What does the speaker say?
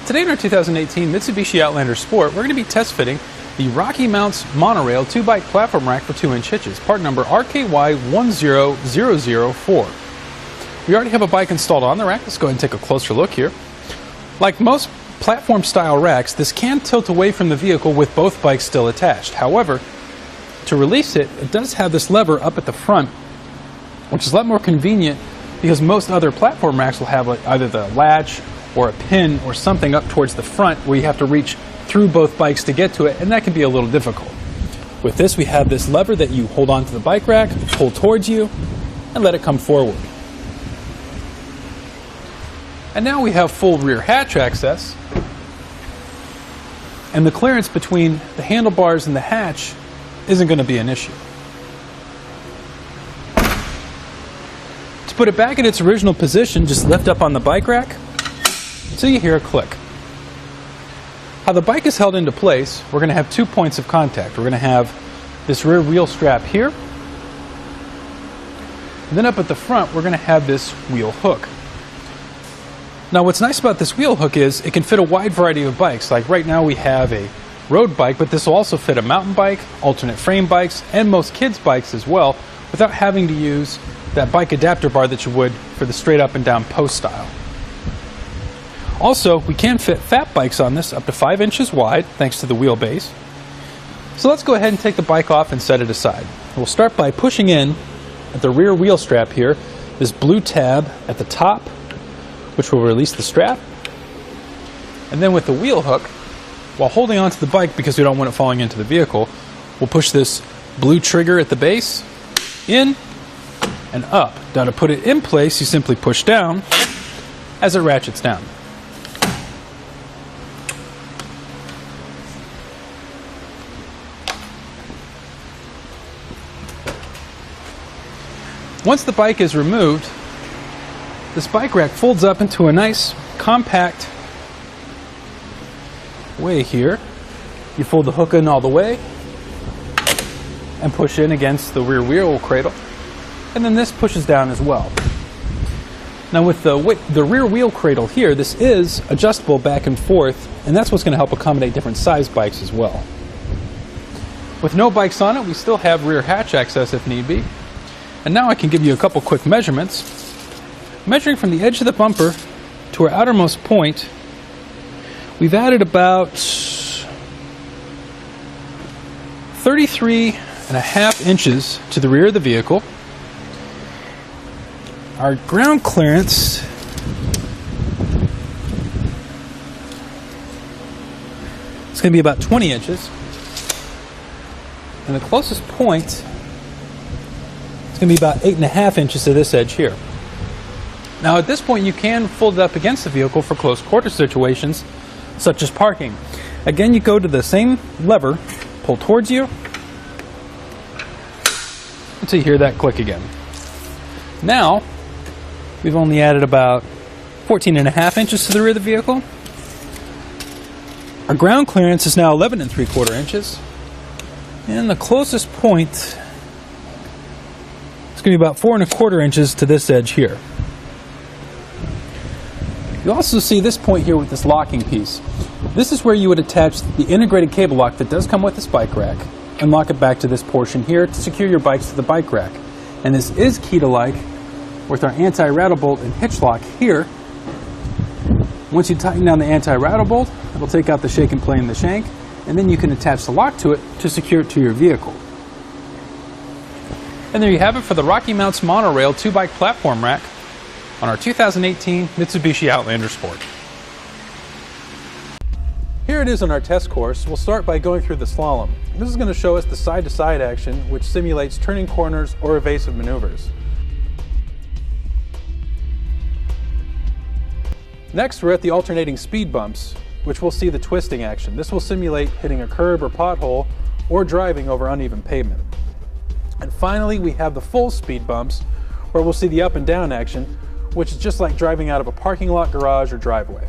Today in our 2018 Mitsubishi Outlander Sport, we're going to be test fitting the RockyMounts MonoRail 2-bike platform rack for 2-inch hitches, part number RKY10004. We already have a bike installed on the rack. Let's go ahead and take a closer look here. Like most platform style racks, this can tilt away from the vehicle with both bikes still attached. However, to release it, it does have this lever up at the front, which is a lot more convenient because most other platform racks will have either the latch or a pin or something up towards the front where you have to reach through both bikes to get to it, and that can be a little difficult. With this, we have this lever that you hold onto the bike rack, pull towards you, and let it come forward. And now we have full rear hatch access, and the clearance between the handlebars and the hatch isn't going to be an issue. To put it back in its original position, just lift up on the bike rack until you hear a click. How the bike is held into place, we're going to have 2 points of contact. We're going to have this rear wheel strap here, and then up at the front we're going to have this wheel hook. Now what's nice about this wheel hook is it can fit a wide variety of bikes. Like right now we have a road bike, but this will also fit a mountain bike, alternate frame bikes, and most kids' bikes as well, without having to use that bike adapter bar that you would for the straight up and down post style. Also, we can fit fat bikes on this up to 5 inches wide thanks to the wheelbase. So let's go ahead and take the bike off and set it aside. We'll start by pushing in at the rear wheel strap here, this blue tab at the top, which will release the strap. And then with the wheel hook, while holding onto the bike because we don't want it falling into the vehicle, we'll push this blue trigger at the base in and up. Now to put it in place, you simply push down as it ratchets down. Once the bike is removed, this bike rack folds up into a nice compact way here. You fold the hook in all the way and push in against the rear wheel cradle, and then this pushes down as well. Now with the rear wheel cradle here, this is adjustable back and forth, and that's what's going to help accommodate different size bikes as well. With no bikes on it, we still have rear hatch access if need be. And now I can give you a couple quick measurements. Measuring from the edge of the bumper to our outermost point, we've added about 33.5 inches to the rear of the vehicle. Our ground clearance is going to be about 20 inches. And the closest point is going to be about 8.5 inches to this edge here. Now at this point you can fold it up against the vehicle for close quarter situations such as parking. Again, you go to the same lever, pull towards you until you hear that click again. Now we've only added about 14.5 inches to the rear of the vehicle. Our ground clearance is now 11.75 inches, and the closest point is going to be about 4.25 inches to this edge here. You also see this point here with this locking piece. This is where you would attach the integrated cable lock that does come with this bike rack and lock it back to this portion here to secure your bikes to the bike rack. And this is key-to-like with our anti-rattle bolt and hitch lock here. Once you tighten down the anti-rattle bolt, it'll take out the shake and play in the shank, and then you can attach the lock to it to secure it to your vehicle. And there you have it for the RockyMounts MonoRail 2-bike platform rack on our 2018 Mitsubishi Outlander Sport. Here it is on our test course. We'll start by going through the slalom. This is going to show us the side-to-side action, which simulates turning corners or evasive maneuvers. Next, we're at the alternating speed bumps, which we'll see the twisting action. This will simulate hitting a curb or pothole or driving over uneven pavement. And finally, we have the full speed bumps, where we'll see the up and down action, which is just like driving out of a parking lot, garage, or driveway.